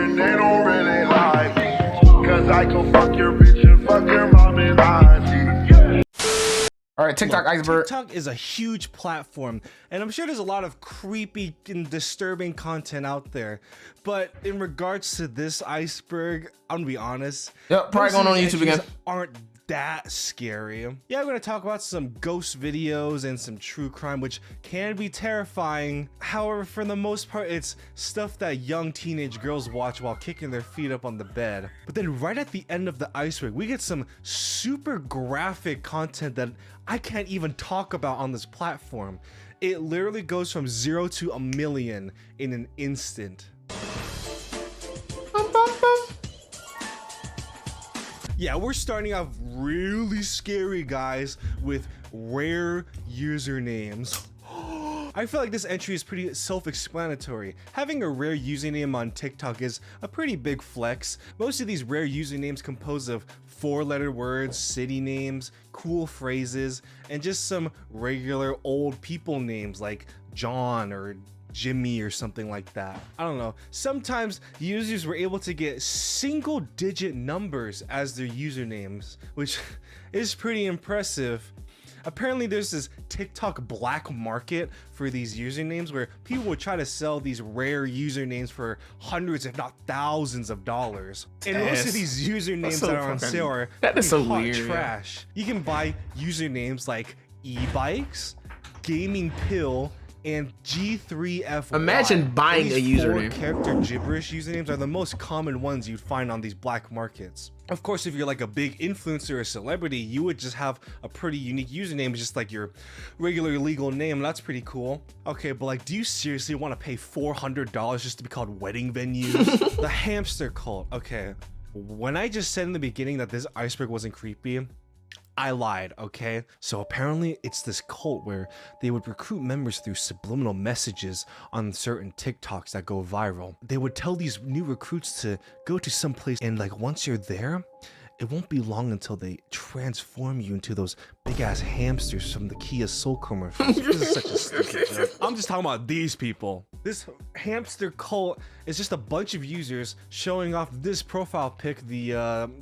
and they don't really like me. Cause I can fuck your bitch and fuck your mom and auntie. All right, TikTok. Look, Iceberg. TikTok is a huge platform, and I'm sure there's a lot of creepy and disturbing content out there. But in regards to this Iceberg, I'm gonna be honest. Yep, probably going on YouTube again. Aren't that scary. Yeah, I'm gonna talk about some ghost videos and some true crime, which can be terrifying. However, for the most part, it's stuff that young teenage girls watch while kicking their feet up on the bed. But then right at the end of the Iceberg, we get some super graphic content that I can't even talk about on this platform. It literally goes from 0 to 1,000,000 in an instant. Yeah, we're starting off really scary, guys, with rare usernames. I feel like this entry is pretty self-explanatory. Having a rare username on TikTok is a pretty big flex. Most of these rare usernames compose of 4-letter words, city names, cool phrases, and just some regular old people names like John or Jimmy or something like that. I don't know. Sometimes users were able to get single-digit numbers as their usernames, which is pretty impressive. Apparently there's this TikTok black market for these usernames where people would try to sell these rare usernames for hundreds if not thousands of dollars. And most of these usernames that are on sale are so hot weird, trash. You can buy usernames like e-bikes, gaming pill, and G3F. Imagine buying a username. 4-character gibberish usernames are the most common ones you'd find on these black markets. Of course, if you're like a big influencer or celebrity, you would just have a pretty unique username, just like your regular legal name. That's pretty cool. Okay, but like, do you seriously want to pay $400 just to be called wedding venues? The hamster cult. Okay, when I just said in the beginning that this Iceberg wasn't creepy, I lied, okay? So apparently it's this cult where they would recruit members through subliminal messages on certain TikToks that go viral. They would tell these new recruits to go to some place, and like once you're there, it won't be long until they transform you into those big ass hamsters from the Kia Soul commercials. This is such a stupid joke. I'm just talking about these people. This hamster cult is just a bunch of users showing off this profile pic, the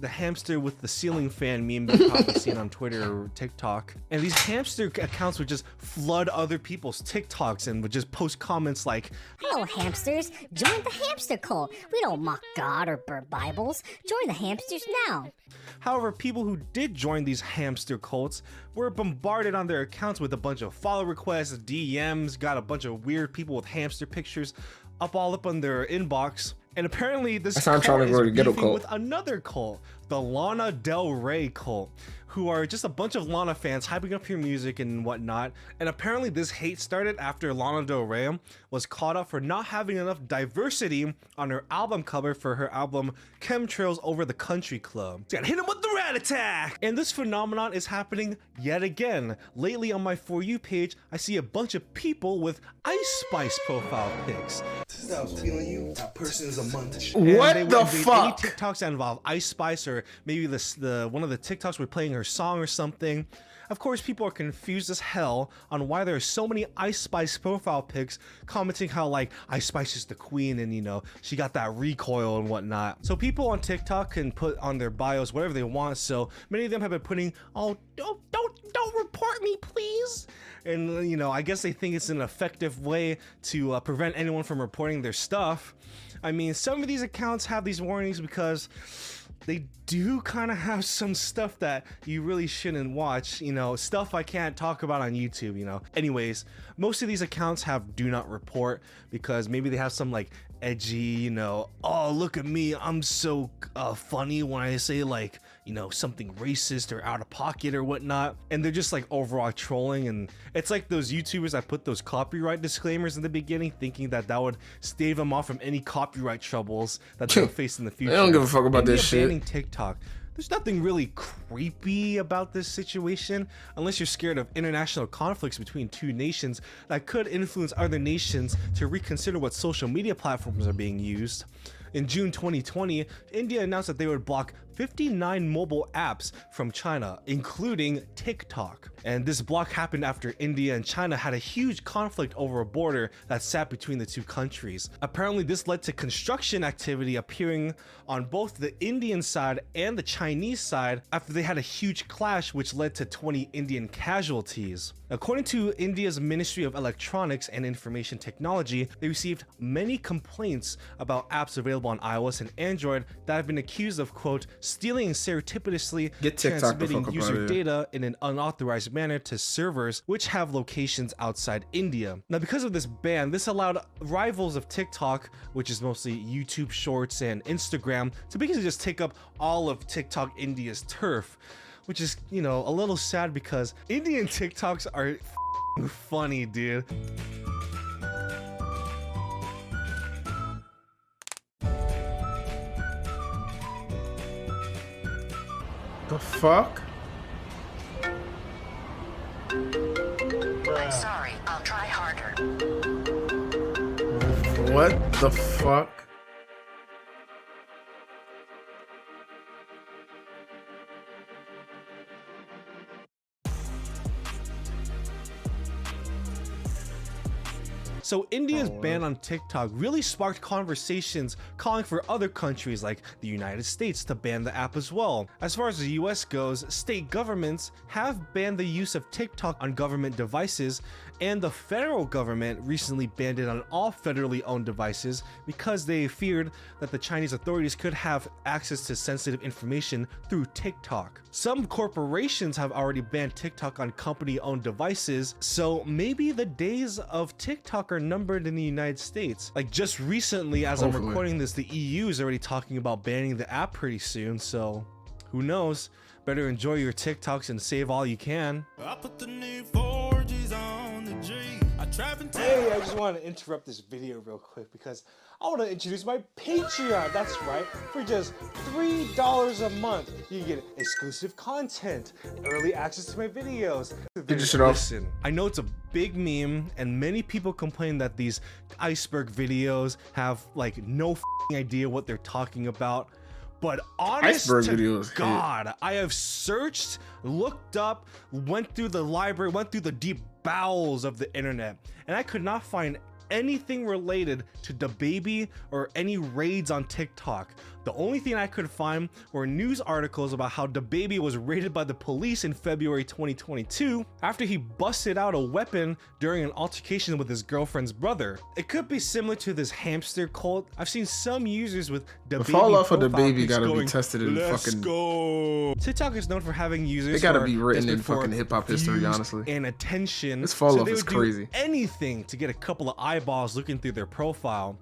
hamster with the ceiling fan meme you've probably seen on Twitter or TikTok. And these hamster accounts would just flood other people's TikToks and would just post comments like, "Hello hamsters, join the hamster cult. We don't mock God or burn Bibles. Join the hamsters now." However, people who did join these hamster cults were bombarded on their accounts with a bunch of follow requests, DMs, got a bunch of weird people with hamster pictures all up on their inbox. And apparently this cult is beefing with another cult, the Lana Del Rey cult, who are just a bunch of Lana fans hyping up her music and whatnot. And apparently this hate started after Lana Del Rey was caught up for not having enough diversity on her album cover for her album Chemtrails Over the Country Club. She's gotta hit him with the rat attack! And this phenomenon is happening yet again. Lately on my For You page, I see a bunch of people with Ice Spice profile pics. I was feeling you, that person is a munch. What the fuck? Any TikToks that involve Ice Spice, or maybe the one of the TikToks were playing her song or something. Of course, people are confused as hell on why there are so many Ice Spice profile pics commenting how like Ice Spice is the queen and you know she got that recoil and whatnot. So people on TikTok can put on their bios whatever they want. So many of them have been putting, "Oh, don't report me, please." And you know, I guess they think it's an effective way to prevent anyone from reporting their stuff. I mean, some of these accounts have these warnings because they do kind of have some stuff that you really shouldn't watch, you know, stuff I can't talk about on YouTube, you know. Anyways, most of these accounts have do not report because maybe they have some like edgy, you know, "Oh, look at me, I'm so funny when I say like, you know, something racist or out of pocket or whatnot," and they're just like overall trolling. And it's like those YouTubers that put those copyright disclaimers in the beginning thinking that that would stave them off from any copyright troubles that they'll face in the future. They don't give a fuck about this shit. TikTok. There's nothing really creepy about this situation unless you're scared of international conflicts between two nations that could influence other nations to reconsider what social media platforms are being used. In June 2020, India announced that they would block 59 mobile apps from China, including TikTok. And this block happened after India and China had a huge conflict over a border that sat between the two countries. Apparently, this led to construction activity appearing on both the Indian side and the Chinese side after they had a huge clash, which led to 20 Indian casualties. According to India's Ministry of Electronics and Information Technology, they received many complaints about apps available on iOS and Android that have been accused of, quote, stealing and surreptitiously transmitting user data in an unauthorized manner to servers which have locations outside India. Now, because of this ban, this allowed rivals of TikTok, which is mostly YouTube Shorts and Instagram, to basically just take up all of TikTok India's turf, which is, you know, a little sad because Indian TikToks are funny, dude. The fuck? I'm sorry, I'll try harder. What the fuck? So India's ban on TikTok really sparked conversations calling for other countries like the United States to ban the app as well. As far as the US goes, state governments have banned the use of TikTok on government devices, and the federal government recently banned it on all federally owned devices because they feared that the Chinese authorities could have access to sensitive information through TikTok. Some corporations have already banned TikTok on company-owned devices, so maybe the days of TikTok are numbered in the United States. Like just recently, as I'm recording this, the EU is already talking about banning the app pretty soon, so who knows? Better enjoy your TikToks and save all you can. I put the new 4Gs on the G. Hey, I just want to interrupt this video real quick because I want to introduce my Patreon. That's right. For just $3 a month, you get exclusive content, early access to my videos. Listen, I know it's a big meme, and many people complain that these Iceberg videos have like no idea what they're talking about. But honest to God, I have searched, looked up, went through the library, went through the deep bowels of the internet, and I could not find anything related to DaBaby or any raids on TikTok. The only thing I could find were news articles about how DaBaby was raided by the police in February 2022 after he busted out a weapon during an altercation with his girlfriend's brother. It could be similar to this hamster cult. I've seen some users with DaBaby. The fall off of DaBaby gotta be tested in fucking. Go. TikTok is known for having users. It gotta be written in fucking hip hop history, honestly. And attention. This fall off is crazy. Anything to get a couple of eyeballs looking through their profile.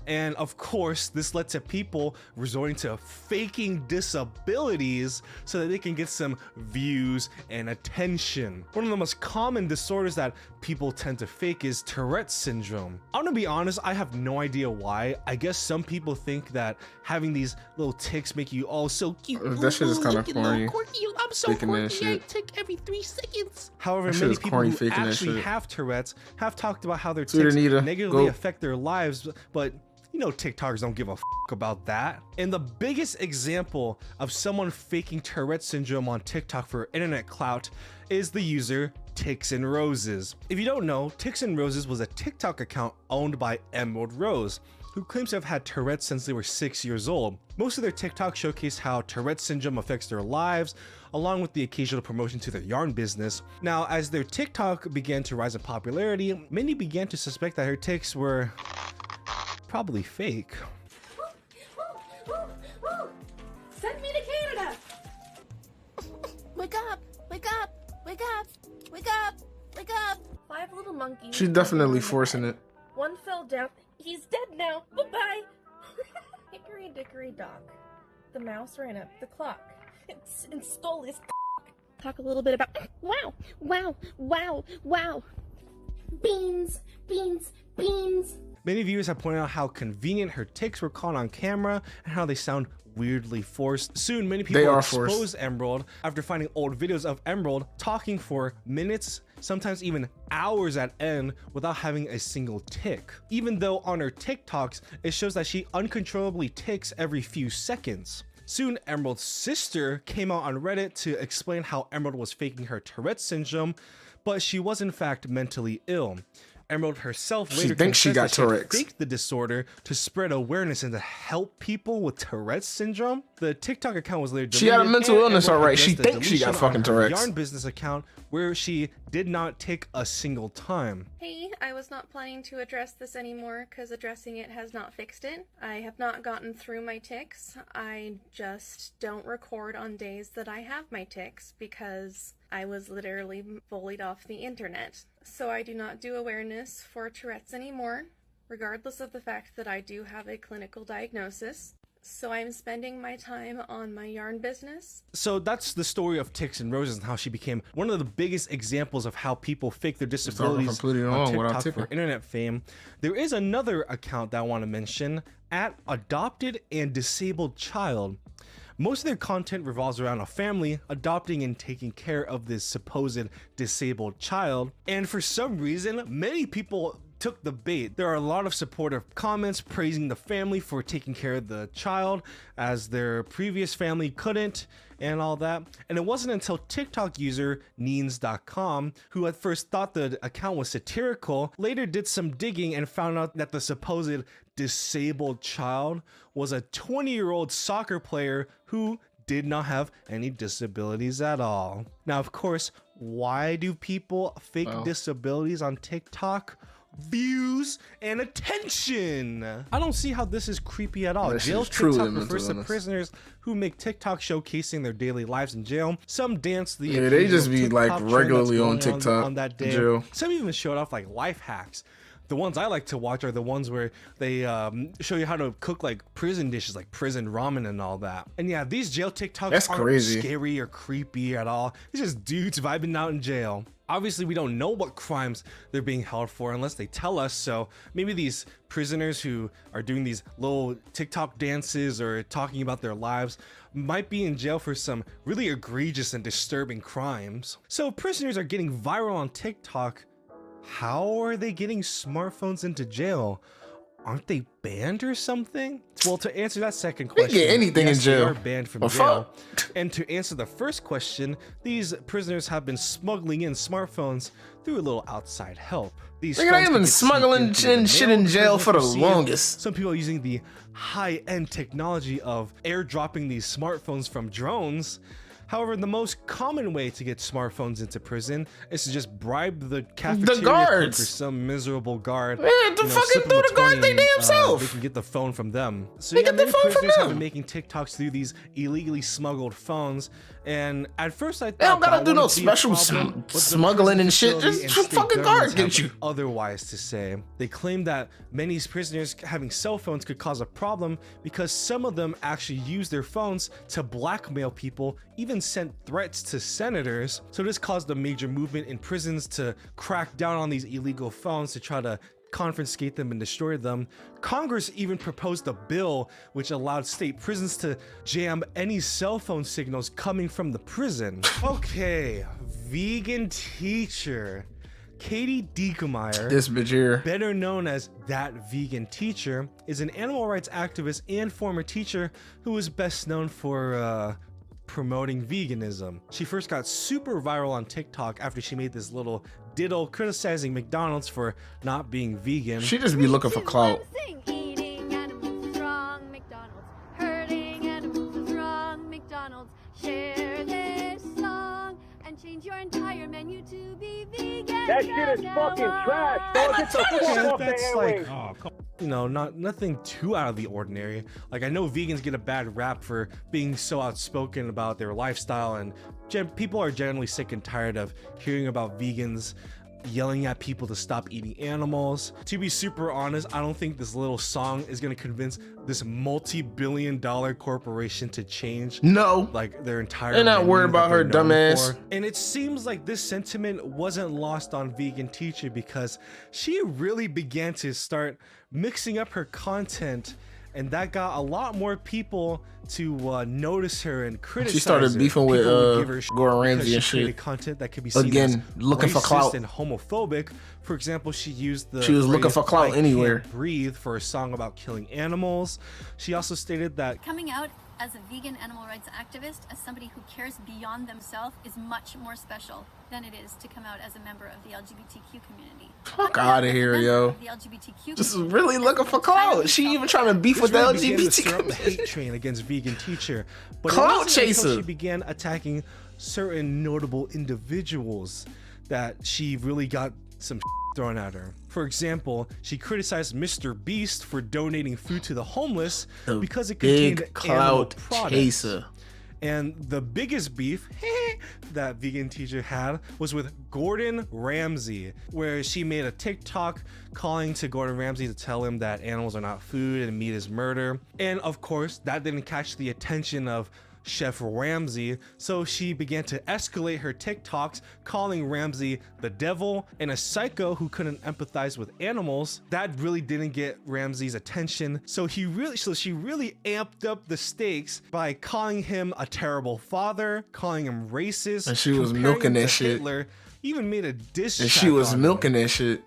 And of course, this led to people resorting to faking disabilities so that they can get some views and attention. One of the most common disorders that people tend to fake is Tourette's syndrome. I'm gonna be honest, I have no idea why. I guess some people think that having these little tics make you all so cute. That shit is kind of corny. I'm so quirky, I tick every 3 seconds. However, many people who actually have Tourette's have talked about how their tics negatively affect their lives, but you know, TikTokers don't give a fuck about that. And the biggest example of someone faking Tourette's syndrome on TikTok for internet clout is the user Ticks and Roses. If you don't know, Ticks and Roses was a TikTok account owned by Emerald Rose, who claims to have had Tourette's since they were 6 years old. Most of their TikTok showcase how Tourette's syndrome affects their lives, along with the occasional promotion to their yarn business. Now, as their TikTok began to rise in popularity, many began to suspect that her tics were probably fake. Send me to Canada! Wake up! Wake up! Wake up! Wake up! Wake up! 5 little monkeys. She's definitely forcing it. One fell down. He's dead now. Bye-bye. Hickory dickory dock. The mouse ran up the clock and stole his Talk a little bit about wow, wow, wow, wow. Beans, beans, beans. Many viewers have pointed out how convenient her tics were caught on camera and how they sound weirdly forced. Soon, many people are exposed forced. Emerald after finding old videos of Emerald talking for minutes, sometimes even hours at end without having a single tick. Even though on her TikToks, it shows that she uncontrollably ticks every few seconds. Soon, Emerald's sister came out on Reddit to explain how Emerald was faking her Tourette's syndrome, but she was in fact mentally ill. Emerald herself later thinks she got confessed that Tourette's. faked the disorder to spread awareness and to help people with Tourette's syndrome. The TikTok account was later deleted. She had a mental and illness, Emerald alright. She addressed the thinks she got deletion on fucking her Tourette's. Yarn business account where she did not tick a single time. Hey, I was not planning to address this anymore because addressing it has not fixed it. I have not gotten through my tics. I just don't record on days that I have my tics because I was literally bullied off the internet. So I do not do awareness for Tourette's anymore, regardless of the fact that I do have a clinical diagnosis. So I'm spending my time on my yarn business. So that's the story of Ticks and Roses and how she became one of the biggest examples of how people fake their disabilities completely on wrong without TikTok for ticking. internet fame. There is another account that I want to mention, at Adopted and Disabled Child. Most of their content revolves around a family adopting and taking care of this supposed disabled child. And for some reason, many people took the bait. There are a lot of supportive comments praising the family for taking care of the child as their previous family couldn't and all that. And it wasn't until TikTok user Neens.com, who at first thought the account was satirical, later did some digging and found out that the supposed disabled child was a 20-year-old soccer player who did not have any disabilities at all. Now, of course, why do people fake disabilities on TikTok? Views and attention. I don't see how this is creepy at all. This Jail is truly a TikTok mental refers to illness. prisoners who make TikTok showcasing their daily lives in jail. Some dance the Yeah, they just occasional be, like, TikTok trend regularly that's on going TikTok on that in day. jail. Some even showed off like life hacks. The ones I like to watch are the ones where they show you how to cook like prison dishes, like prison ramen and all that. And yeah, these jail TikToks That's aren't crazy. scary or creepy at all. It's just dudes vibing out in jail. Obviously, we don't know what crimes they're being held for unless they tell us. So maybe these prisoners who are doing these little TikTok dances or talking about their lives might be in jail for some really egregious and disturbing crimes. So prisoners are getting viral on TikTok. How are they getting smartphones into jail? Aren't they banned or something? Well, to answer that second They question, get anything in yes, jail. they are banned from Well, jail. fuck. And to answer the first question, these prisoners have been smuggling in smartphones through a little outside help. These Nigga, they phones been could get sneaked smuggling in through the shit mail in jail prisoners for the receive. longest. Some people are using the high-end technology of airdropping these smartphones from drones. However, the most common way to get smartphones into prison is to just bribe the cafeteria cook guards. or some miserable guard. Man, the you know, fucking slip them through a the guard 20 they and, damn self. They can get the phone from them. So They yeah, get the many phone from prisoners have them. been making TikToks through these illegally smuggled phones. And at first I thought They don't gotta that do no wouldn't be a special problem, but the smuggling and shit. facility Just and state fucking guards governments get have you. otherwise to say. They claim that many prisoners having cell phones could cause a problem because some of them actually use their phones to blackmail people, even sent threats to senators. So this caused a major movement in prisons to crack down on these illegal phones to try to confiscate them and destroy them. Congress even proposed a bill which allowed state prisons to jam any cell phone signals coming from the prison. Okay, vegan teacher. Katie Diekemeyer, This bitch here. better known as That Vegan Teacher, is an animal rights activist and former teacher who is best known for promoting veganism. She first got super viral on TikTok after she made this little diddle criticizing McDonald's for not being vegan. She just be looking for clout. Eating animals is wrong, McDonald's. Hurting animals is wrong, McDonald's. Share this song and change your entire menu to be vegan. That shit is fucking trash. Don't get the fuck off the That's airwaves. like, you know, nothing too out of the ordinary. Like, I know vegans get a bad rap for being so outspoken about their lifestyle, and people are generally sick and tired of hearing about vegans yelling at people to stop eating animals. To be super honest, I don't think this little song is gonna convince this multi-billion-dollar corporation to change No. like their entire They're not menu worried that about her they're known dumbass. for. And it seems like this sentiment wasn't lost on Vegan Teacher because she really began to start mixing up her content and that got a lot more people to notice her and criticize She started her. beefing with People would give her shit Gordon because Ramsay she and created shit. content that could be seen Again, as looking for racist clout. and homophobic. For example, she used the She was looking phrase, for clout "I anywhere." can't breathe" for a song about killing animals. She also stated that Coming out as a vegan animal rights activist, as somebody who cares beyond themselves, is much more special than it is to come out as a member of the LGBTQ community. Fuck out of here, yo. The LGBTQ Just community really is looking for entirely clout. She even trying to beef this with the really began to stir LGBT up the hate community. train against vegan teacher. But Clout it wasn't until chaser. she began attacking certain notable individuals that she really got some thrown at her. For example, she criticized Mr. Beast for donating food to the homeless because it contained Big animal clout products. chaser. And the biggest beef that vegan teacher had was with Gordon Ramsay, where she made a TikTok calling to Gordon Ramsay to tell him that animals are not food and meat is murder. And of course, that didn't catch the attention of Chef Ramsay, so she began to escalate her TikToks, calling Ramsay the devil and a psycho who couldn't empathize with animals. That really didn't get Ramsay's attention, so she really amped up the stakes by calling him a terrible father, calling him racist, And she was comparing milking him that to shit. Hitler, even made a diss And track she was on him. milking that shit.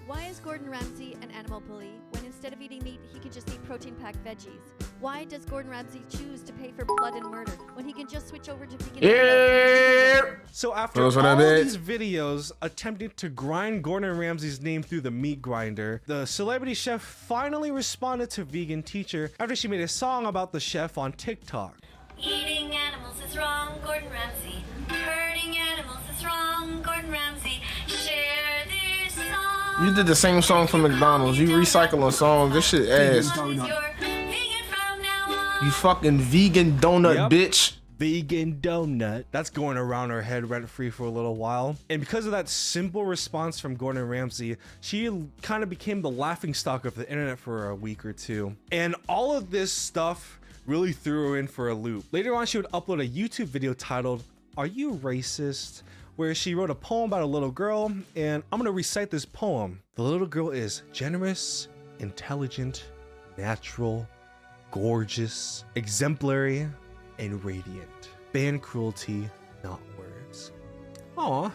Why is Gordon Ramsay an animal bully when instead of eating meat, he can just eat protein-packed veggies? Why does Gordon Ramsay choose to pay for blood and murder when he can just switch over to vegan? Yeah. So after Those what I all meant. these videos attempting to grind Gordon Ramsay's name through the meat grinder, the celebrity chef finally responded to vegan teacher after she made a song about the chef on TikTok. Eating animals is wrong, Gordon Ramsay. Hurting animals is wrong, Gordon Ramsay. Share this song. You did the same song from McDonald's. You recycling songs. This shit ass. You're vegan from now on. You fucking vegan donut Yep. bitch. Vegan donut. That's going around her head rent free for a little while. And because of that simple response from Gordon Ramsay, she kind of became the laughingstock of the internet for a week or two. And all of this stuff really threw her in for a loop. Later on, she would upload a YouTube video titled, "Are You Racist?" where she wrote a poem about a little girl, and I'm gonna recite this poem. The little girl is generous, intelligent, natural, gorgeous, exemplary, and radiant. Ban cruelty, not words. Aw,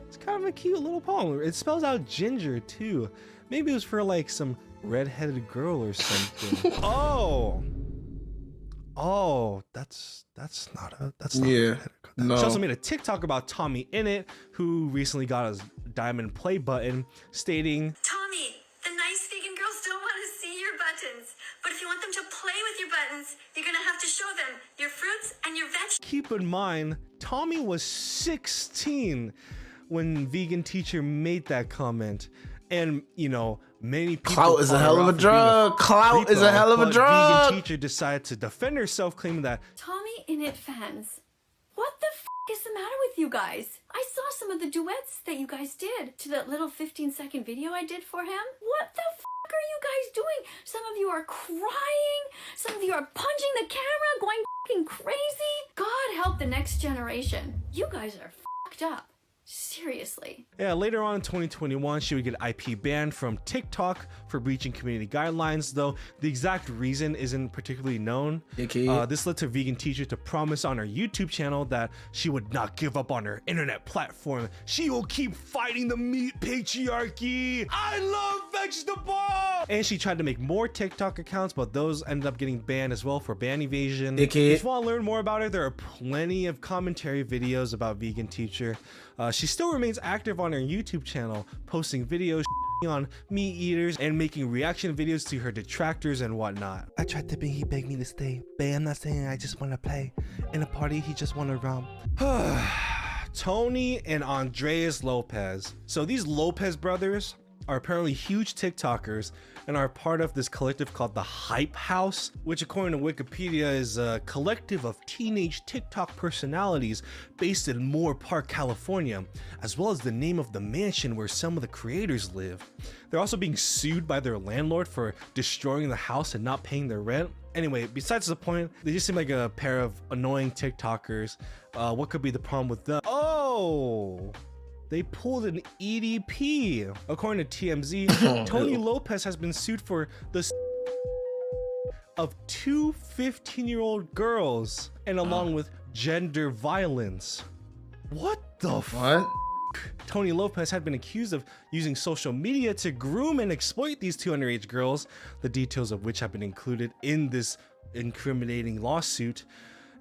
it's kind of a cute little poem. It spells out ginger too. Maybe it was for like some redheaded girl or something. Oh, that's not Yeah, no. She also made a TikTok about Tommy Innit, who recently got his diamond play button, stating, Tommy, the nice vegan girls don't want to see your buttons. But if you want them to play with your buttons, you're going to have to show them your fruits and your vegetables. keep in mind, Tommy was 16 when vegan teacher made that comment. And, you know, many people Clout is a called her hell of out a for being drug. Clout is a creepo, hell of a but drug. Vegan teacher decided to defend herself, claiming that Tommy Innit fans, what the f is the matter with you guys? I saw some of the duets that you guys did to that little 15-second video I did for him. What the f are you guys doing? Some of you are crying. Some of you are punching the camera, going f***ing crazy. God help the next generation. You guys are f***ed up. Seriously. Yeah, later on in 2021, she would get IP banned from TikTok for breaching community guidelines, though the exact reason isn't particularly known. This led to vegan teacher to promise on her YouTube channel that she would not give up on her internet platform. She will keep fighting the meat patriarchy. I love vegetables! And she tried to make more TikTok accounts, but those ended up getting banned as well for ban evasion. If you want to learn more about her, there are plenty of commentary videos about vegan teacher. She still remains active on her YouTube channel, posting videos on meat eaters and making reaction videos to her detractors and whatnot. I tried tipping, he begged me to stay. Babe, I'm not saying I just want to play. In a party, he just want to romp. Tony and Andreas Lopez. So these Lopez brothers are apparently huge TikTokers and are part of this collective called the Hype House, which according to Wikipedia is a collective of teenage TikTok personalities based in Moore Park, California, as well as the name of the mansion where some of the creators live. They're also being sued by their landlord for destroying the house and not paying their rent. Anyway, besides the point, they just seem like a pair of annoying TikTokers. What could be the problem with them? Oh, they pulled an EDP. According to TMZ, Tony Lopez has been sued for the of two 15-year-old girls and along with gender violence. What the fuck? Tony Lopez had been accused of using social media to groom and exploit these two underage girls, the details of which have been included in this incriminating lawsuit.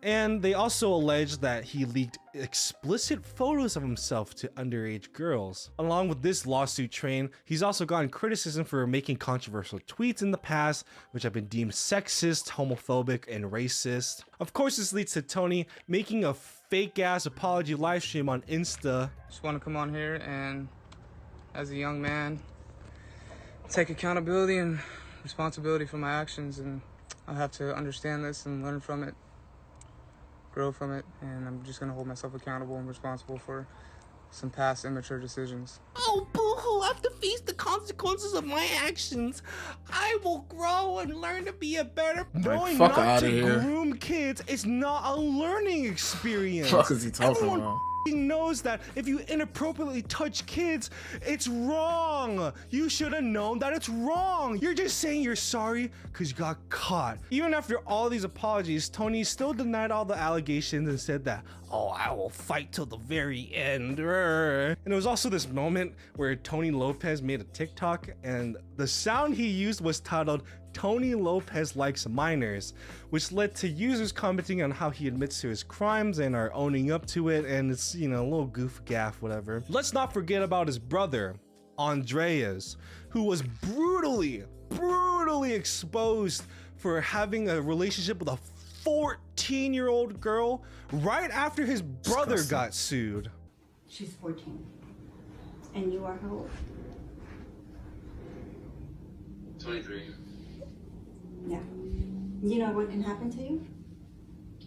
And they also alleged that he leaked explicit photos of himself to underage girls. Along with this lawsuit train, he's also gotten criticism for making controversial tweets in the past, which have been deemed sexist, homophobic, and racist. Of course, this leads to Tony making a fake-ass apology live stream on Insta. Just want to come on here and, as a young man, take accountability and responsibility for my actions, and I have to understand this and learn from it, grow from it, and I'm just gonna hold myself accountable and responsible for some past immature decisions. Oh, boo-hoo, I have to face the consequences of my actions. I will grow and learn to be a better... Knowing fuck not outta to here. groom kids is not a learning experience. Fuck is he talking Everyone about? knows that if you inappropriately touch kids, it's wrong. You should have known that it's wrong. You're just saying you're sorry because you got caught. Even after all these apologies, Tony still denied all the allegations and said that, oh, I will fight till the very end. And there was also this moment where Tony Lopez made a TikTok and the sound he used was titled Tony Lopez Likes Minors, which led to users commenting on how he admits to his crimes and are owning up to it, and it's, you know, a little goof gaff, whatever. Let's not forget about his brother, Andreas, who was brutally exposed for having a relationship with a 14-year-old girl right after his brother got sued. She's 14. And you are how old? 23. Yeah. You know what can happen to you?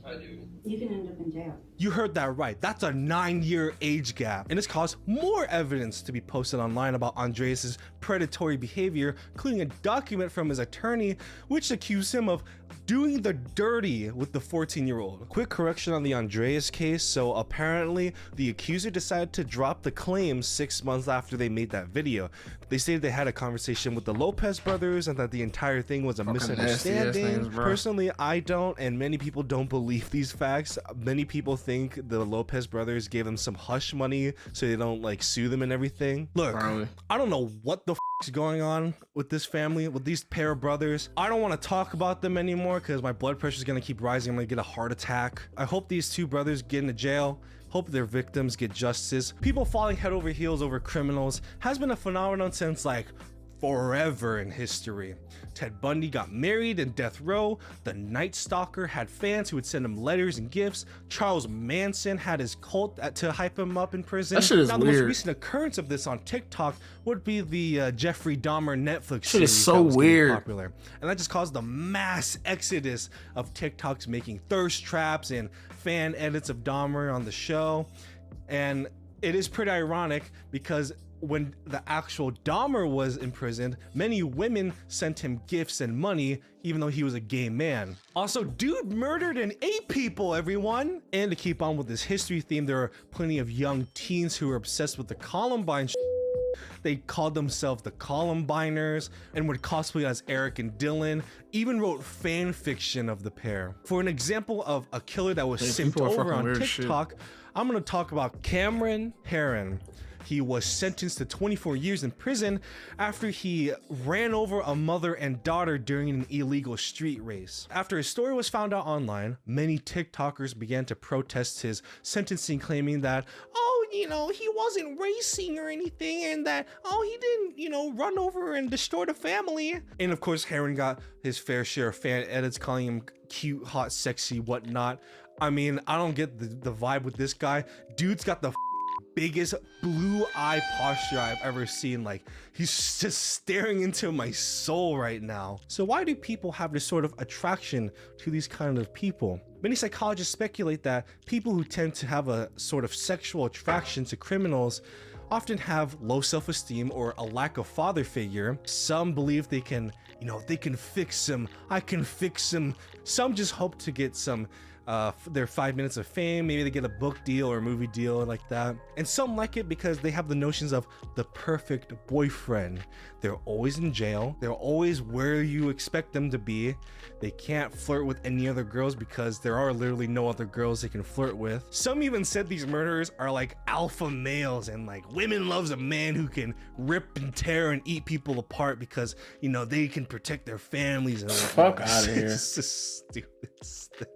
I do. You can end up in jail. You heard that right. That's a 9-year age gap. And it's caused more evidence to be posted online about Andreas' predatory behavior, including a document from his attorney, which accused him of doing the dirty with the 14-year-old. Quick correction on the Andreas case. So apparently the accuser decided to drop the claim 6 months after they made that video. They stated they had a conversation with the Lopez brothers and that the entire thing was a misunderstanding. Personally, I don't, and many people don't believe these facts. Many people think the Lopez brothers gave them some hush money so they don't like sue them and everything. Look, I don't know what the is going on with this family, with these pair of brothers. I don't want to talk about them anymore because my blood pressure is going to keep rising. I'm going to get a heart attack. I hope these two brothers get into jail. Hope their victims get justice. People falling head over heels over criminals has been a phenomenon since like forever in history. Ted Bundy got married in death row. The Night Stalker had fans who would send him letters and gifts. Charles Manson had his cult to hype him up in prison. That shit is now, weird. the most recent occurrence of this on TikTok would be the Jeffrey Dahmer Netflix Shit series is so that was getting weird. popular. And that just caused the mass exodus of TikToks making thirst traps and fan edits of Dahmer on the show. And it is pretty ironic because when the actual Dahmer was imprisoned, many women sent him gifts and money, even though he was a gay man. Also, dude murdered and ate people, everyone! And to keep on with this history theme, there are plenty of young teens who are obsessed with the Columbine. They called themselves the Columbiners and would cosplay as Eric and Dylan, even wrote fan fiction of the pair. For an example of a killer that was simped over on TikTok, I'm gonna talk about Cameron Herron. He was sentenced to 24 years in prison after he ran over a mother and daughter during an illegal street race. After his story was found out online, many TikTokers began to protest his sentencing, claiming that, oh, you know, he wasn't racing or anything, and that, oh, he didn't, you know, run over and destroy the family. And of course, Herron got his fair share of fan edits calling him cute, hot, sexy, whatnot. I mean, I don't get the vibe with this guy. Dude's got the biggest blue eye posture I've ever seen. Like, he's just staring into my soul right now. So why do people have this sort of attraction to these kind of people? Many psychologists speculate that people who tend to have a sort of sexual attraction to criminals often have low self-esteem or a lack of father figure. Some believe they can, you know, they can fix him. I can fix him. Some just hope to get some their 5 minutes of fame. Maybe they get a book deal or a movie deal like that. And some like it because they have the notions of the perfect boyfriend. They're always in jail. They're always where you expect them to be. They can't flirt with any other girls because there are literally no other girls they can flirt with. Some even said these murderers are like alpha males, and like women loves a man who can rip and tear and eat people apart because, you know, they can protect their families and fuck out of here. It's just stupid.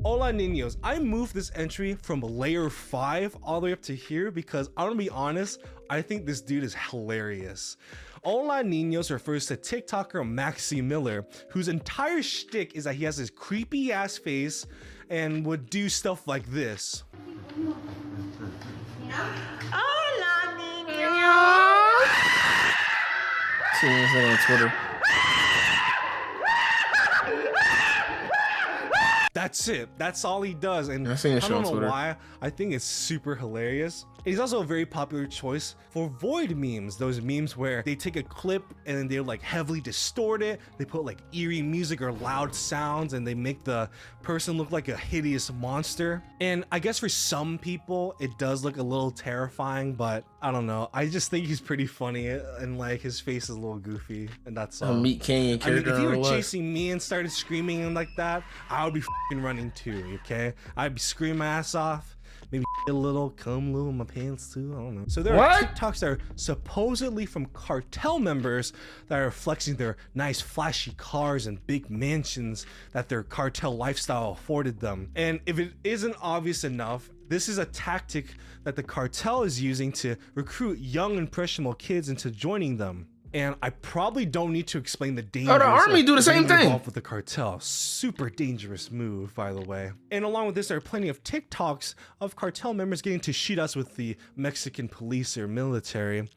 Hola Niños, I moved this entry from layer 5 all the way up to here because I'm gonna be honest, I think this dude is hilarious. Hola Niños refers to TikToker Maxi Miller, whose entire shtick is that he has this creepy ass face and would do stuff like this. Hola, niños. Seeing this on Twitter. That's it. That's all he does. And I've seen I this show on don't know Twitter. why. I think it's super hilarious. He's also a very popular choice for void memes. Those memes where they take a clip and then they like heavily distort it. They put like eerie music or loud sounds and they make the person look like a hideous monster. And I guess for some people it does look a little terrifying, but I don't know. I just think he's pretty funny and like his face is a little goofy and that's all. Meat King I mean, character. if you in were real life. chasing me and started screaming and like that, I would be fucking running too, okay? I'd be screaming my ass off. Maybe a little, come a little in my pants too, I don't know. So there are TikToks that are supposedly from cartel members that are flexing their nice flashy cars and big mansions that their cartel lifestyle afforded them. And if it isn't obvious enough, this is a tactic that the cartel is using to recruit young impressionable kids into joining them. And I probably don't need to explain the dangers. Oh, the army do the same thing. Involved with the cartel. Super dangerous move, by the way. And along with this, there are plenty of TikToks of cartel members getting to shoot us with the Mexican police or military.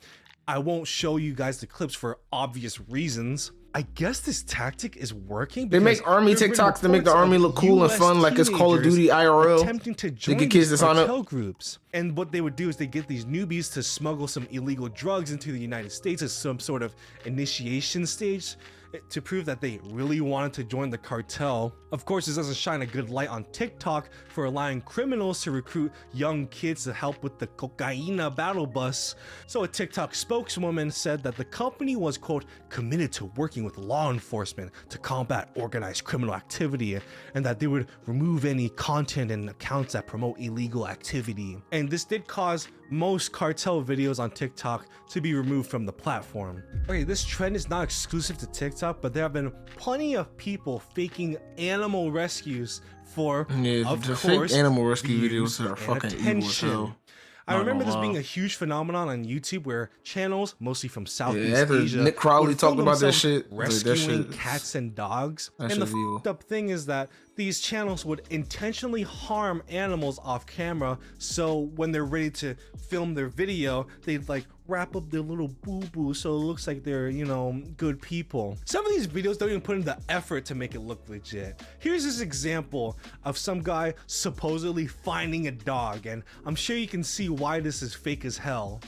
I won't show you guys the clips for obvious reasons. I guess this tactic is working. They make army TikToks to make the army look cool and fun, like it's Call of Duty IRL. Attempting to join get kids these to sign up. cartel groups. And what they would do is they get these newbies to smuggle some illegal drugs into the United States as some sort of initiation stage to prove that they really wanted to join the cartel. Of course, this doesn't shine a good light on TikTok for allowing criminals to recruit young kids to help with the cocaína battle bus. So a TikTok spokeswoman said that the company was, quote, committed to working with law enforcement to combat organized criminal activity, and that they would remove any content and accounts that promote illegal activity. And this did cause most cartel videos on TikTok to be removed from the platform. Okay, this trend is not exclusive to TikTok, but there have been plenty of people faking animal rescues for, of course, fake animal rescue views videos are and fucking evil as attention. hell. I remember this being a huge phenomenon on YouTube where channels, mostly from Southeast after Asia, Nick Crowley would film talked about that themselves shit, like, that rescuing shit- cats and dogs. that And the shit's evil. fucked up thing is that these channels would intentionally harm animals off camera, so when they're ready to film their video, they'd like wrap up their little boo-boo so it looks like they're, you know, good people. Some of these videos don't even put in the effort to make it look legit. Here's this example of some guy supposedly finding a dog, and I'm sure you can see why this is fake as hell.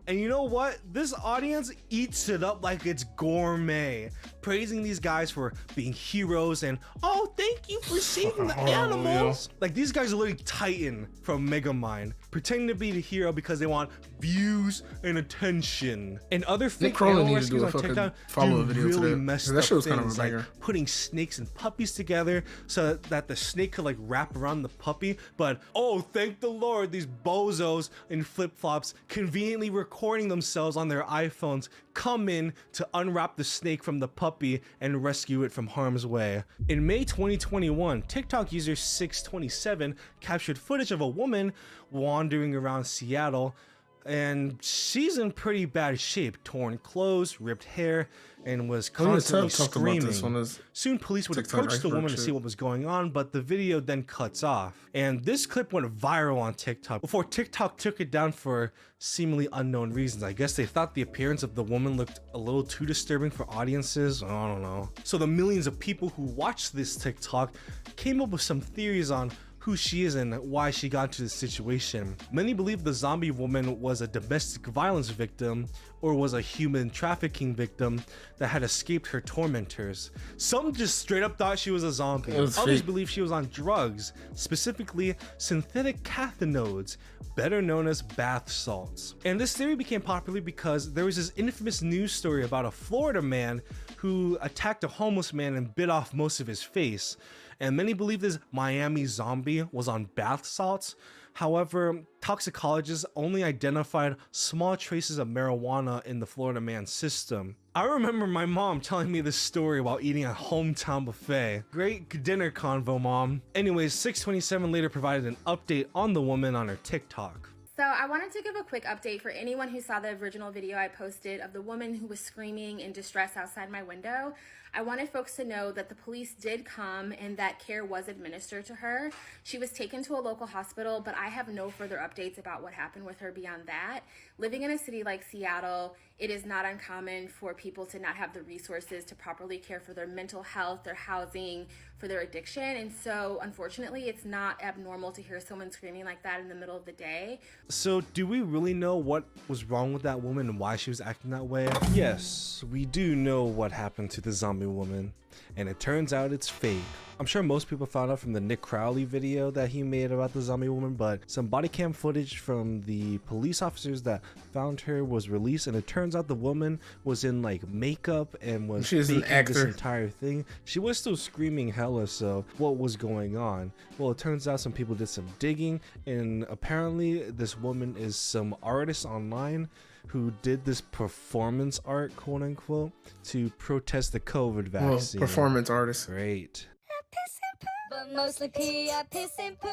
And you know what? This audience eats it up like it's gourmet, praising these guys for being heroes and, oh, thank you for saving the animals. Like, these guys are literally Titan from Megamind, pretending to be the hero because they want views and attention. And other fake Crowley animal needs to do rescues a on fucking TikTok follow-up do video to really that. messed That up shit was kind of things, a like banger. putting snakes and puppies together so that the snake could like wrap around the puppy. But oh, thank the Lord, these bozos in flip-flops conveniently recording themselves on their iPhones come in to unwrap the snake from the puppy and rescue it from harm's way. In May 2021, TikTok user 627 captured footage of a woman wandering around Seattle, and she's in pretty bad shape, torn clothes, ripped hair, and was constantly screaming. Soon police would TikTok approach the Iceberg woman to shit. see what was going on, but the video then cuts off. And this clip went viral on TikTok before TikTok took it down for seemingly unknown reasons. I guess they thought the appearance of the woman looked a little too disturbing for audiences. I don't know. So the millions of people who watched this TikTok came up with some theories on who she is and why she got into this situation. Many believe the zombie woman was a domestic violence victim or was a human trafficking victim that had escaped her tormentors. Some just straight up thought she was a zombie. Others believe she was on drugs, specifically synthetic cathinoids, better known as bath salts. And this theory became popular because there was this infamous news story about a Florida man who attacked a homeless man and bit off most of his face. And many believe this Miami zombie was on bath salts. However, toxicologists only identified small traces of marijuana in the Florida man's system. I remember my mom telling me this story while eating a hometown buffet. Great dinner convo, Mom. Anyways, 627 later provided an update on the woman on her TikTok. So I wanted to give a quick update for anyone who saw the original video I posted of the woman who was screaming in distress outside my window. I wanted folks to know that the police did come and that care was administered to her. She was taken to a local hospital, but I have no further updates about what happened with her beyond that. Living in a city like Seattle, it is not uncommon for people to not have the resources to properly care for their mental health, their housing, for their addiction. And so unfortunately, it's not abnormal to hear someone screaming like that in the middle of the day. So do we really know what was wrong with that woman and why she was acting that way? Yes, we do know what happened to the zombie woman, and it turns out it's fake. I'm sure most people found out from the Nick Crowley video that he made about the zombie woman, but some body cam footage from the police officers that found her was released, and it turns out the woman was in like makeup and was faking this entire thing. She was still screaming hella, so what was going on? Well, it turns out some people did some digging, and apparently this woman is some artist online who did this performance art, quote unquote, to protest the COVID vaccine. Well, performance artist. Great. But mostly pee, I piss and poo.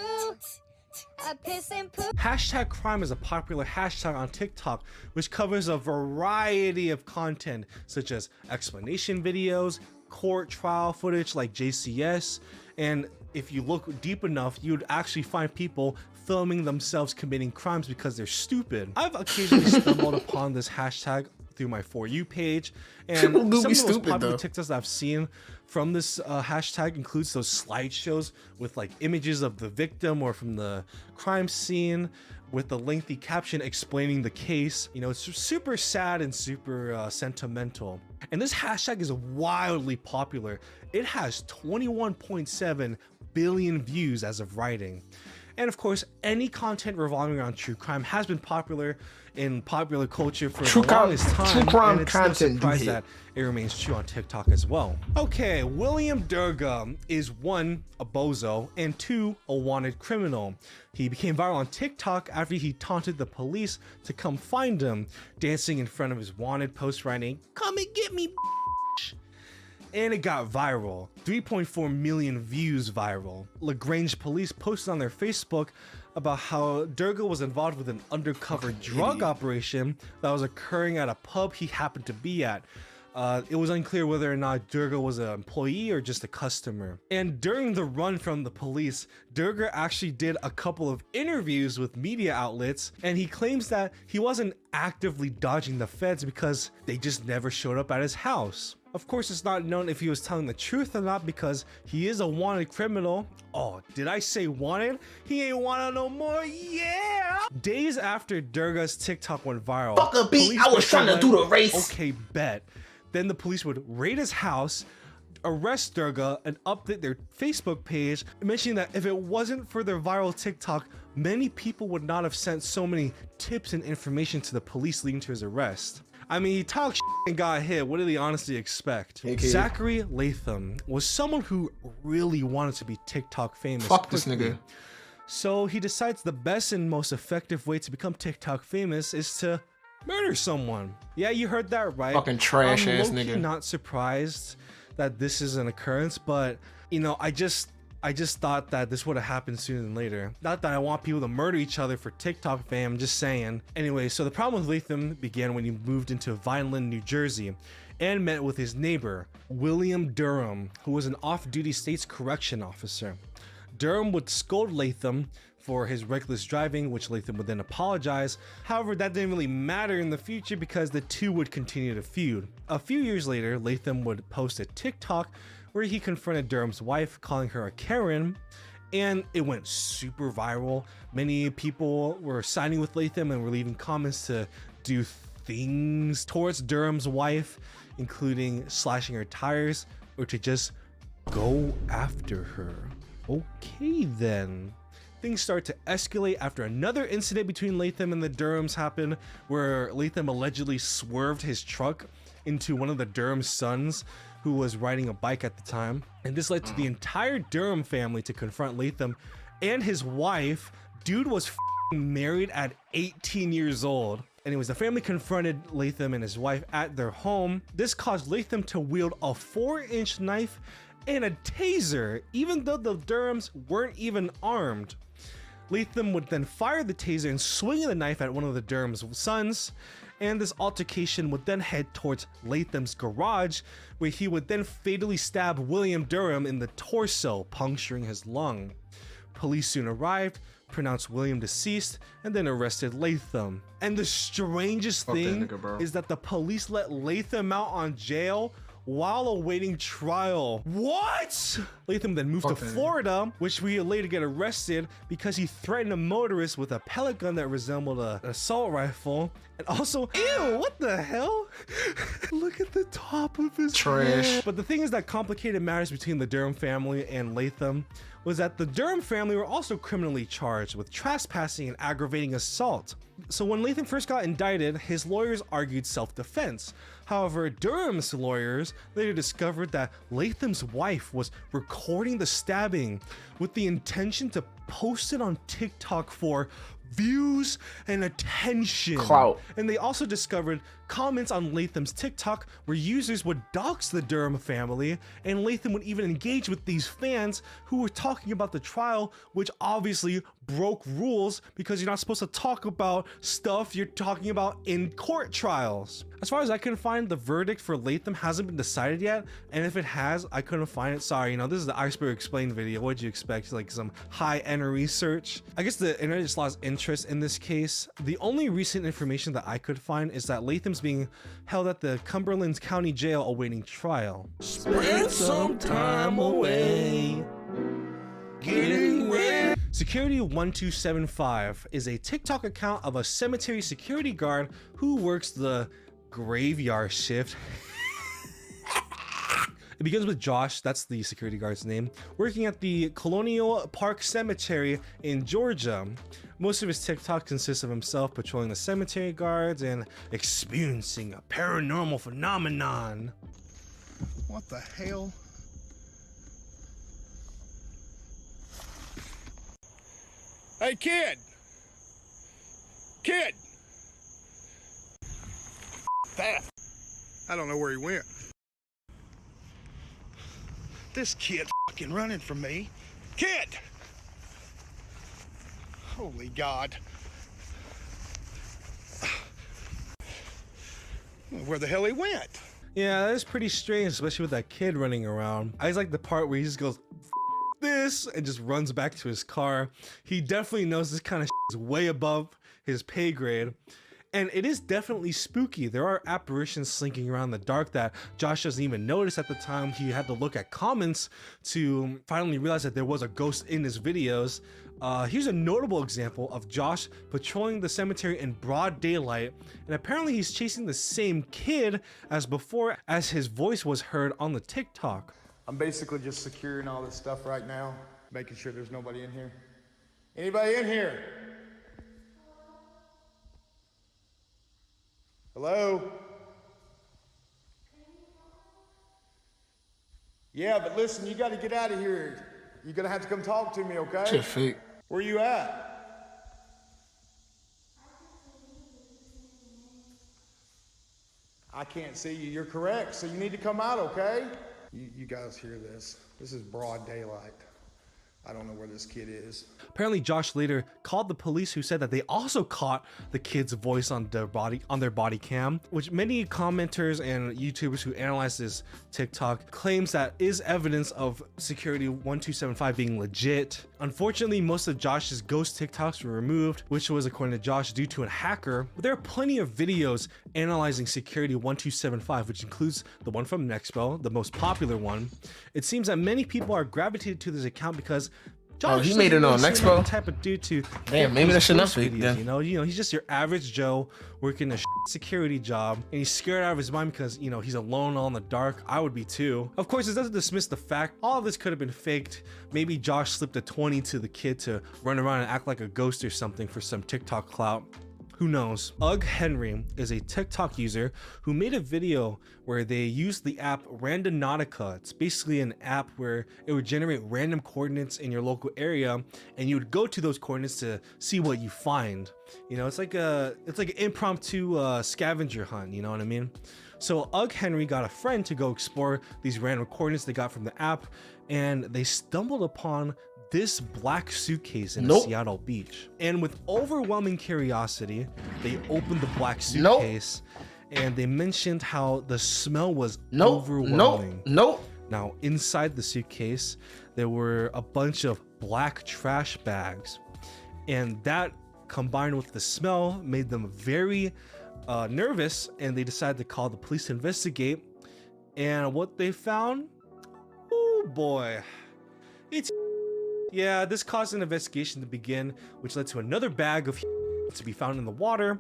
I piss and poo. Hashtag crime is a popular hashtag on TikTok, which covers a variety of content such as explanation videos, court trial footage like JCS, and if you look deep enough, you'd actually find people filming themselves committing crimes because they're stupid. I've occasionally stumbled upon this hashtag through my For You page, and some of the most popular TikToks I've seen from this hashtag includes those slideshows with like images of the victim or from the crime scene with the lengthy caption explaining the case. You know, it's super sad and super sentimental. And this hashtag is wildly popular. It has 21.7 billion views as of writing. And of course, any content revolving around true crime has been popular in popular culture for the longest time, and it's no surprise that it remains true on TikTok as well. Okay, William Durga is 1, a bozo, and 2, a wanted criminal. He became viral on TikTok after he taunted the police to come find him, dancing in front of his wanted post writing, "Come and get me, bitch." And it got viral. 3.4 million views viral. LaGrange police posted on their Facebook about how Durga was involved with an undercover drug operation that was occurring at a pub he happened to be at. It was unclear whether or not Durga was an employee or just a customer. And during the run from the police, Durga actually did a couple of interviews with media outlets, and he claims that he wasn't actively dodging the feds because they just never showed up at his house. Of course, it's not known if he was telling the truth or not because he is a wanted criminal. Oh, did I say wanted? He ain't wanted no more, yeah! Days after Durga's TikTok went viral, Fuck a beat, I was trying to do the race. Okay, bet. Then the police would raid his house, arrest Durga, and update their Facebook page, mentioning that if it wasn't for their viral TikTok, many people would not have sent so many tips and information to the police leading to his arrest. I mean, he talked shit and got hit. What did he honestly expect? Okay. Zachary Latham was someone who really wanted to be TikTok famous. Fuck this nigga. So he decides the best and most effective way to become TikTok famous is to murder someone. Yeah, you heard that right. Fucking trash ass I'm nigga. Not surprised that this is an occurrence, but you know, I just thought that this would have happened sooner than later. Not that I want people to murder each other for TikTok fame, I'm just saying. Anyway, so the problem with Latham began when he moved into Vineland, New Jersey, and met with his neighbor, William Durham, who was an off-duty state's correction officer. Durham would scold Latham for his reckless driving, which Latham would then apologize. However, that didn't really matter in the future because the two would continue to feud. A few years later, Latham would post a TikTok where he confronted Durham's wife, calling her a Karen, and it went super viral. Many people were siding with Latham and were leaving comments to do things towards Durham's wife, including slashing her tires or to just go after her. Okay then. Things start to escalate after another incident between Latham and the Durhams happened, where Latham allegedly swerved his truck into one of the Durham's sons who was riding a bike at the time. And this led to the entire Durham family to confront Latham and his wife. Dude was married at 18 years old. Anyways, the family confronted Latham and his wife at their home. This caused Latham to wield a 4-inch knife and a taser, even though the Durhams weren't even armed. Latham would then fire the taser and swing the knife at one of the Durham's sons, and this altercation would then head towards Latham's garage, where he would then fatally stab William Durham in the torso, puncturing his lung. Police soon arrived, pronounced William deceased, and then arrested Latham. And the strangest thing is that the police let Latham out on jail while awaiting trial. What? Latham then moved to Florida, which we later get arrested because he threatened a motorist with a pellet gun that resembled an assault rifle. And also, ew, what the hell? Look at the top of his head. But the thing is that complicated matters between the Durham family and Latham was that the Durham family were also criminally charged with trespassing and aggravating assault. So when Latham first got indicted, his lawyers argued self-defense. However, Durham's lawyers later discovered that Latham's wife was recording the stabbing with the intention to post it on TikTok for views and attention. Clout. And they also discovered comments on Latham's TikTok where users would dox the Durham family, and Latham would even engage with these fans who were talking about the trial, which obviously broke rules because you're not supposed to talk about stuff you're talking about in court trials. As far as I can find, the verdict for Latham hasn't been decided yet, and if it has, I couldn't find it. Sorry, you know, this is the Iceberg Explained video. What'd you expect? Like some high-end research? I guess the internet just lost interest in this case. The only recent information that I could find is that Latham's being held at the Cumberland County Jail awaiting trial. Spend some time away getting wet. Security1275 is a TikTok account of a cemetery security guard who works the graveyard shift. It begins with Josh, that's the security guard's name, working at the Colonial Park Cemetery in Georgia. Most of his TikTok consists of himself patrolling the cemetery guards and experiencing a paranormal phenomenon. What the hell? Hey, kid! Kid! That. I don't know where he went. This kid fucking running from me. Kid! Holy God. Where the hell he went? Yeah, that's pretty strange, especially with that kid running around. I just like the part where he just goes, this, and just runs back to his car. He definitely knows this kind of is way above his pay grade. And it is definitely spooky. There are apparitions slinking around in the dark that Josh doesn't even notice at the time. He had to look at comments to finally realize that there was a ghost in his videos. Here's a notable example of Josh patrolling the cemetery in broad daylight, and apparently he's chasing the same kid as before, as his voice was heard on the TikTok. I'm basically just securing all this stuff right now, making sure there's nobody in here. Anybody in here? Hello? Yeah, but listen, you gotta get out of here. You're gonna have to come talk to me, okay? Shit fake. Where you at? I can't see you. You're correct, so you need to come out, okay? You guys hear this. This is broad daylight. I don't know where this kid is. Apparently Josh later called the police, who said that they also caught the kid's voice on their body cam, which many commenters and YouTubers who analyze this TikTok claims that is evidence of Security1275 being legit. Unfortunately, most of Josh's ghost TikToks were removed, which was, according to Josh, due to a hacker. But there are plenty of videos analyzing Security1275, which includes the one from Nextbell, the most popular one. It seems that many people are gravitated to this account because Josh he made it doesn't on really seem like Expo? the type of dude to Damn, fake maybe those that should not ghost fake videos, then. you know, he's just your average Joe working a security job, and he's scared out of his mind because, you know, he's alone all in the dark. I would be too. Of course, it doesn't dismiss the fact all of this could have been faked. Maybe Josh slipped a 20 to the kid to run around and act like a ghost or something for some TikTok clout. Who knows? Ugg Henry is a TikTok user who made a video where they used the app Randonautica. It's basically an app where it would generate random coordinates in your local area, and you would go to those coordinates to see what you find. You know, it's like an impromptu scavenger hunt. You know what I mean? So Ugg Henry got a friend to go explore these random coordinates they got from the app, and they stumbled upon this black suitcase in a Seattle beach. And with overwhelming curiosity, they opened the black suitcase and they mentioned how the smell was overwhelming. Now, inside the suitcase, there were a bunch of black trash bags. And that, combined with the smell, made them very nervous, and they decided to call the police to investigate. And what they found? Oh boy. Yeah, this caused an investigation to begin, which led to another bag of to be found in the water.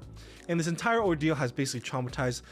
And this entire ordeal has basically traumatized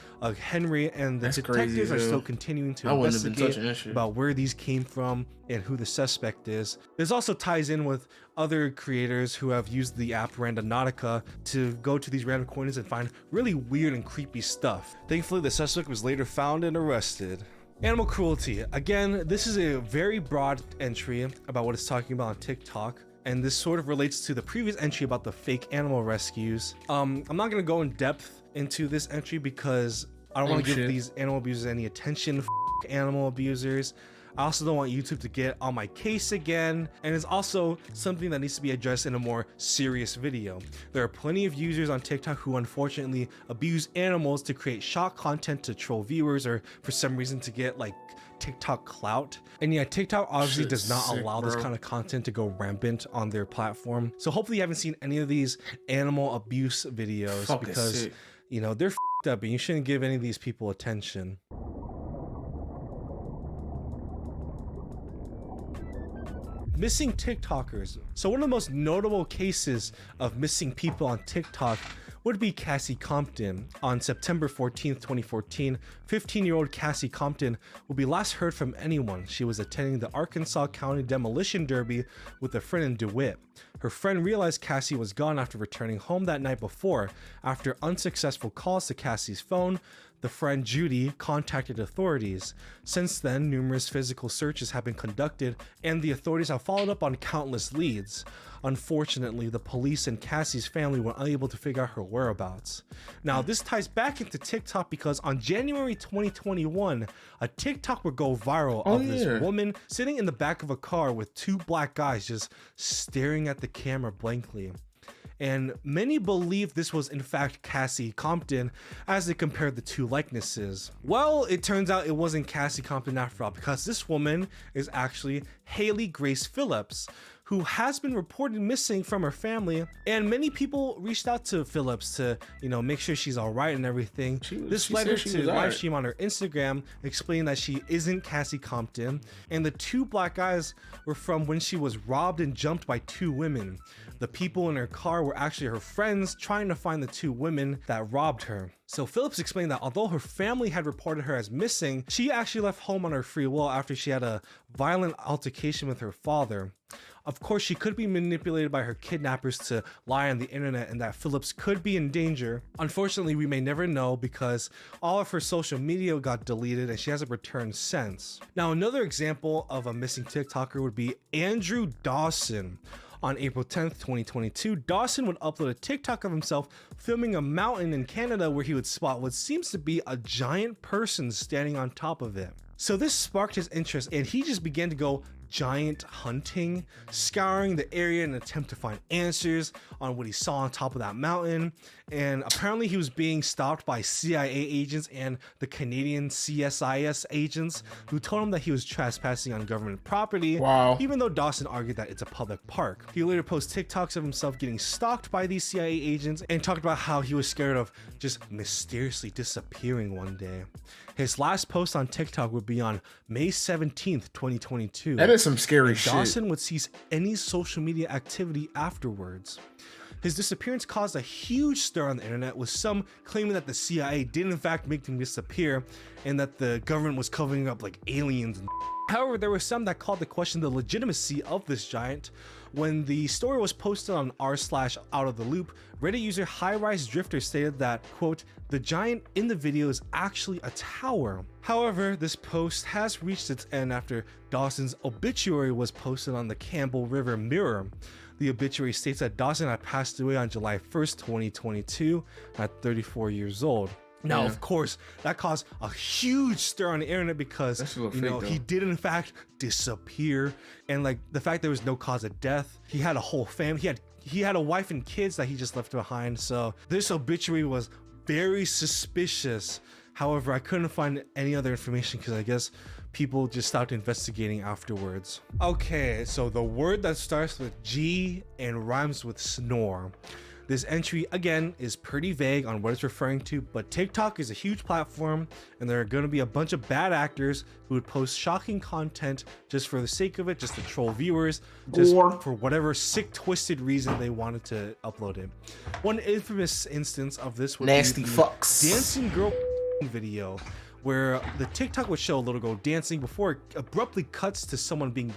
Henry, and the detectives are still continuing to investigate about where these came from and who the suspect is. This also ties in with other creators who have used the app Randonautica to go to these random coordinates and find really weird and creepy stuff. Thankfully, the suspect was later found and arrested. Animal cruelty. Again, this is a very broad entry about what it's talking about on TikTok, and this sort of relates to the previous entry about the fake animal rescues. I'm not gonna go in depth into this entry because I don't want to give these animal abusers any attention. Animal abusers. I also don't want YouTube to get on my case again, and it's also something that needs to be addressed in a more serious video. There are plenty of users on TikTok who unfortunately abuse animals to create shock content to troll viewers or for some reason to get like TikTok clout. And yeah, TikTok obviously does not allow this kind of content to go rampant on their platform. So hopefully you haven't seen any of these animal abuse videos because, you know, they're f***ed up and you shouldn't give any of these people attention. Missing TikTokers. So one of the most notable cases of missing people on TikTok would be Cassie Compton. On September 14th, 2014, 15-year-old Cassie Compton will be last heard from anyone. She was attending the Arkansas County Demolition Derby with a friend in DeWitt. Her friend realized Cassie was gone after returning home that night before. After unsuccessful calls to Cassie's phone, the friend Judy contacted authorities. Since then, numerous physical searches have been conducted and the authorities have followed up on countless leads. Unfortunately, the police and Cassie's family were unable to figure out her whereabouts. Now, this ties back into TikTok because on January 2021, a TikTok would go viral of this woman sitting in the back of a car with two black guys just staring at the camera blankly. And many believe this was in fact Cassie Compton as they compared the two likenesses. Well, it turns out it wasn't Cassie Compton after all, because this woman is actually Haley Grace Phillips, who has been reported missing from her family, and many people reached out to Phillips to, you know, make sure she's all right and everything. This led her to live stream on her Instagram explaining that she isn't Cassie Compton, and the two black guys were from when she was robbed and jumped by two women. The people in her car were actually her friends trying to find the two women that robbed her. So Phillips explained that although her family had reported her as missing, she actually left home on her free will after she had a violent altercation with her father. Of course, she could be manipulated by her kidnappers to lie on the internet and that Phillips could be in danger. Unfortunately, we may never know because all of her social media got deleted and she hasn't returned since. Now, another example of a missing TikToker would be Andrew Dawson. On April 10th, 2022, Dawson would upload a TikTok of himself filming a mountain in Canada where he would spot what seems to be a giant person standing on top of it. So this sparked his interest and he just began to go giant hunting, scouring the area in an attempt to find answers on what he saw on top of that mountain. And apparently he was being stopped by CIA agents and the Canadian CSIS agents who told him that he was trespassing on government property, even though Dawson argued that it's a public park. He later posted TikToks of himself getting stalked by these CIA agents and talked about how he was scared of just mysteriously disappearing one day. His last post on TikTok would be on May 17th, 2022. That is That's some scary shit. Dawson would cease any social media activity afterwards. His disappearance caused a huge stir on the internet, with some claiming that the CIA did in fact make him disappear and that the government was covering up like aliens and however, there were some that called to question the legitimacy of this giant. When the story was posted on r/outoftheloop, Reddit user High-Rise Drifter stated that, quote, the giant in the video is actually a tower. However, this post has reached its end after Dawson's obituary was posted on the Campbell River Mirror. The obituary states that Dawson had passed away on July 1st, 2022 at 34 years old. Now, of course, that caused a huge stir on the internet because, he did in fact disappear. And like the fact there was no cause of death, he had a whole family, he had a wife and kids that he just left behind. So this obituary was very suspicious. However, I couldn't find any other information because I guess people just stopped investigating afterwards. Okay, so the word that starts with G and rhymes with snore. This entry, again, is pretty vague on what it's referring to, but TikTok is a huge platform and there are going to be a bunch of bad actors who would post shocking content just for the sake of it, just to troll viewers, just for whatever sick, twisted reason they wanted to upload it. One infamous instance of this would be the dancing girl video, where the TikTok would show a little girl dancing before it abruptly cuts to someone being.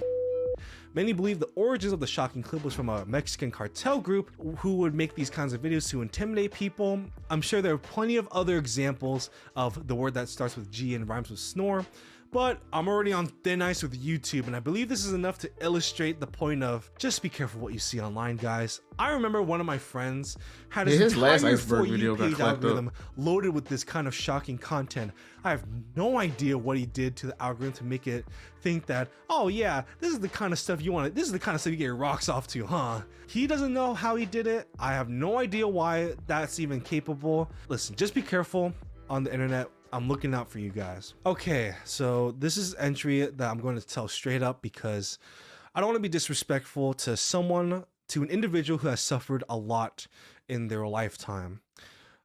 Many believe the origins of the shocking clip was from a Mexican cartel group who would make these kinds of videos to intimidate people. I'm sure there are plenty of other examples of the word that starts with G and rhymes with snore, but I'm already on thin ice with YouTube, and I believe this is enough to illustrate the point of just be careful what you see online, guys. I remember one of my friends had his last entire Iceberg For video You got page clapped algorithm up. loaded with this kind of shocking content. I have no idea what he did to the algorithm to make it think that, oh yeah, this is the kind of stuff you want. This is the kind of stuff you get your rocks off to, huh? He doesn't know how he did it. I have no idea why that's even capable. Listen, just be careful on the internet. I'm looking out for you guys. Okay, so this is an entry that I'm going to tell straight up because I don't want to be disrespectful to an individual who has suffered a lot in their lifetime.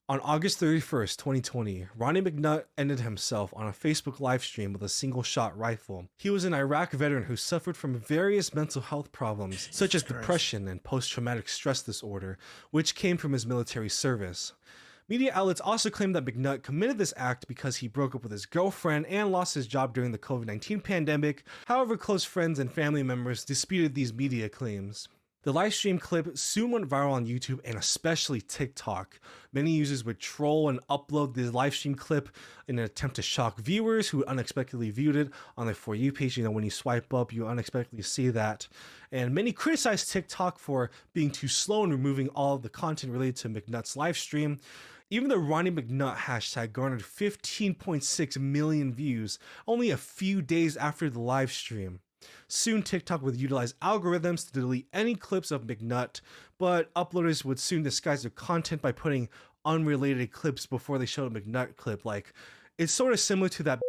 On August 31st, 2020, Ronnie McNutt ended himself on a Facebook live stream with a single-shot rifle. He was an Iraq veteran who suffered from various mental health problems, such as depression and post-traumatic stress disorder, which came from his military service. Media outlets also claim that McNutt committed this act because he broke up with his girlfriend and lost his job during the COVID-19 pandemic. However, close friends and family members disputed these media claims. The live stream clip soon went viral on YouTube and especially TikTok. Many users would troll and upload the live stream clip in an attempt to shock viewers who unexpectedly viewed it on their For You page. You know, when you swipe up, you unexpectedly see that. And many criticized TikTok for being too slow in removing all of the content related to McNutt's live stream. Even the Ronnie McNutt hashtag garnered 15.6 million views only a few days after the live stream. Soon, TikTok would utilize algorithms to delete any clips of McNutt, but uploaders would soon disguise their content by putting unrelated clips before they showed a McNutt clip. Like, it's sort of similar to that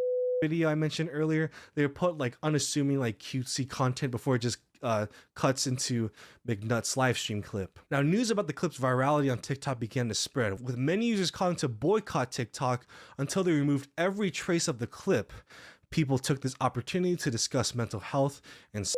video I mentioned earlier. They would put like unassuming, like cutesy content before it just cuts into McNutt's live stream clip. Now, news about the clip's virality on TikTok began to spread, with many users calling to boycott TikTok until they removed every trace of the clip. People took this opportunity to discuss mental health and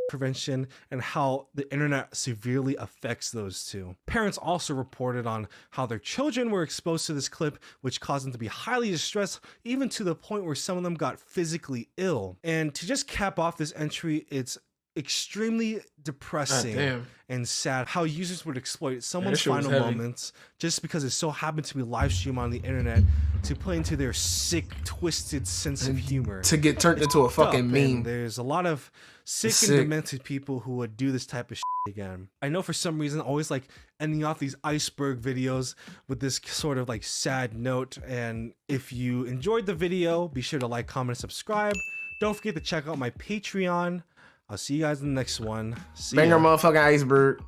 prevention and how the internet severely affects those two. Parents also reported on how their children were exposed to this clip, which caused them to be highly distressed, even to the point where some of them got physically ill. And to just cap off this entry, it's extremely depressing and sad how users would exploit someone's final moments just because it so happened to be live streamed on the internet to play into their sick, twisted sense of humor. To get turned into a fucking meme. There's a lot of sick and demented people who would do this type of shit again. I know for some reason I always like ending off these Iceberg videos with this sort of like sad note. And if you enjoyed the video, be sure to like, comment, and subscribe. Don't forget to check out my Patreon. I'll see you guys in the next one. See ya. Banger motherfucking Iceberg.